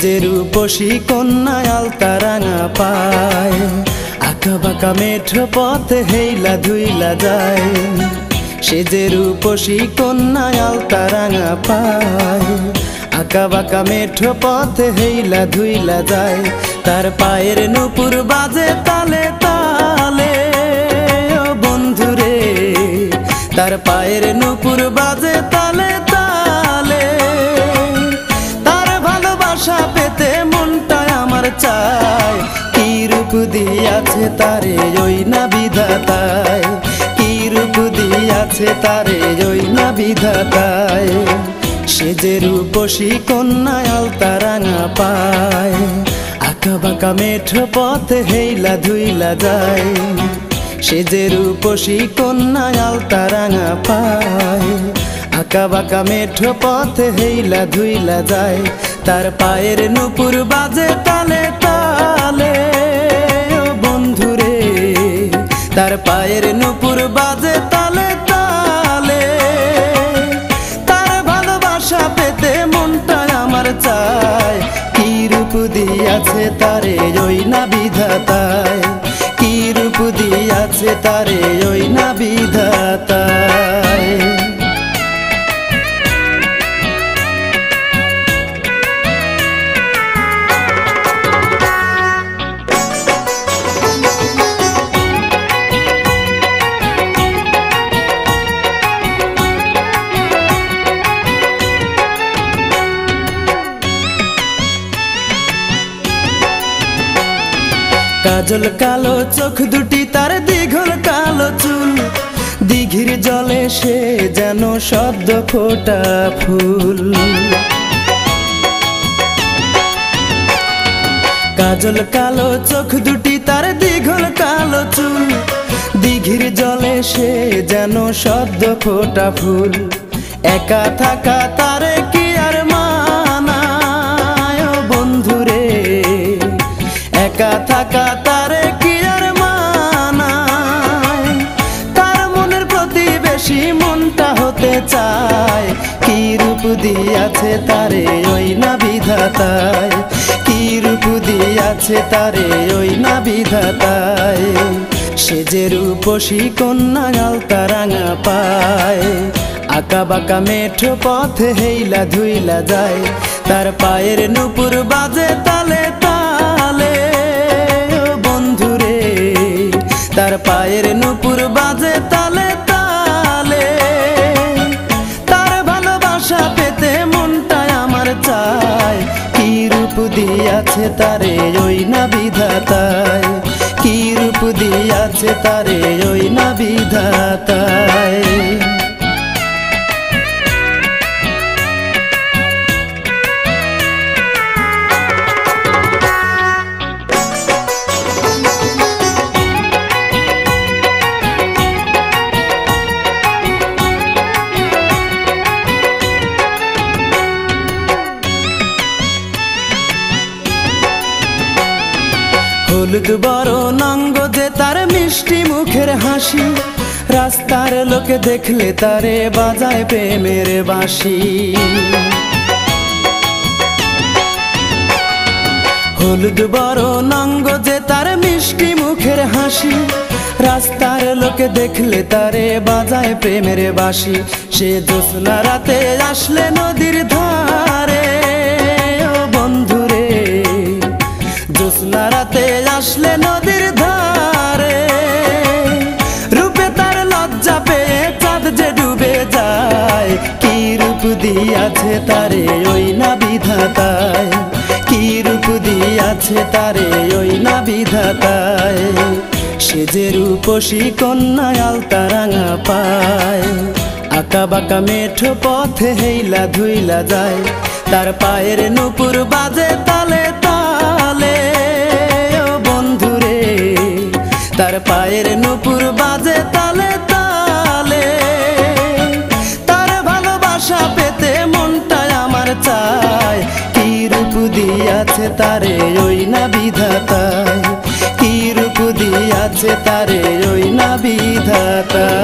যে রূপসী কন্যা আলতা রাঙা পায়, আঁকা বাঁকা মেঠো পথে হেইলা ধুইলা যায়। সে যে রূপসী কন্যা আলতা রাঙা পায়, আঁকা বাঁকা মেঠো পথে হেইলা ধুইলা যায়। তার পায়ের নূপুর বাজে তালে তালে, ও বন্ধুরে তার পায়ের নূপুর বাজে তালে তালে। তার ভালোবাসা পেতে মনটা আমার চায়, কি রূপ দিয়াছে তারে ওই না বিধাতায়, কি রূপ দিয়াছে তারে ওই না বিধাতায়। সে যে রূপসী কন্যা আলতা রাঙা পায়, আঁকা বাঁকা মেঠো পথে হেইলা ধুইলা যায়। সে যে রূপসী কন্যা আলতা রাঙা পায়, আঁকা বাঁকা মেঠো পথে হেইলা ধুইলা যায়। তার পায়ের নূপুর বাজে তালে তালে, ও বন্ধুরে তার পায়ের নূপুর বাজে তালে তালে। তার ভালোবাসা পেতে মনটা আমার চায়, কি রূপ দিয়াছে তারে ওই না বিধাতায়, কি রূপ দিয়াছে তারে ওই না বিধাতায়। কাজল কালো চোখ দুটি তার দীঘল কালো চুল, দিঘির জলে সে যেন সদ্য ফোটা ফুল। কাজল কালো চোখ দুটি তার দীঘল কালো চুল, দিঘির জলে সে যেন সদ্য ফোটা ফুল। একা থাকা তারে কি আর মানায়, ও বন্ধুরে একা থাকা তারে কি আর মানায়। তার মনের প্রতিবেশী মনটা হতে চায়, কি রূপ দিয়াছে তারে ওই না বিধাতায়, কি রূপ দিয়াছে তারে ওই না বিধাতায়। সে যে রূপসী কন্যা আলতা রাঙা পায়, আঁকা বাঁকা মেঠো পথে হেইলা ধুইলা যায়। তার পায়ের নূপুর বাজে তালে তালে, ও বন্ধুরে তার পায়ের নূপুর বাজে তালে তালে। তার ভালোবাসা পেতে মনটা আমার চায়, কি রূপ দিয়াছে তারে ওই না বিধাতায়, কি রূপ দিয়াছে তারে ওই না বিধাতায়। হলুদ বরণ অঙ্গ যে তার মিষ্টি মুখের হাসি, রাস্তার লোকে দেখলে তারে বাজায় প্রেমের বাঁশি। হলুদ বরণ অঙ্গ যে তার মিষ্টি মুখের হাসি, রাস্তার লোকে দেখলে তারে বাজায় প্রেমের বাঁশি। সে জ্যোৎস্না রাতে আসলে নদীর ধারে, ও বন্ধুরে জ্যোৎস্না রাতে আসলে নদীর ধারে। রূপে তার লজ্জা পেয়ে চাঁদ যে ডুবে যায়, কি রূপ দিয়াছে তারে ওই না বিধাতায়, কি রূপ দিয়াছে তারে ওই না বিধাতায়। সে যে রূপসী কন্যা আলতা রাঙা পায়, আঁকা বাঁকা মেঠো পথে হেইলা ধুইলা যায়। তার পায়ের নূপুর বাজে তালে তালে, ও বন্ধুরে তার পায়ের নূপুর বাজে তালে তালে। তার ভালোবাসা পেতে মনটা আমার চায়, কি রূপ দিয়াছে তারে ওই না বিধাতায়, কি রূপ দিয়াছে তারে ওই না বিধাতায়।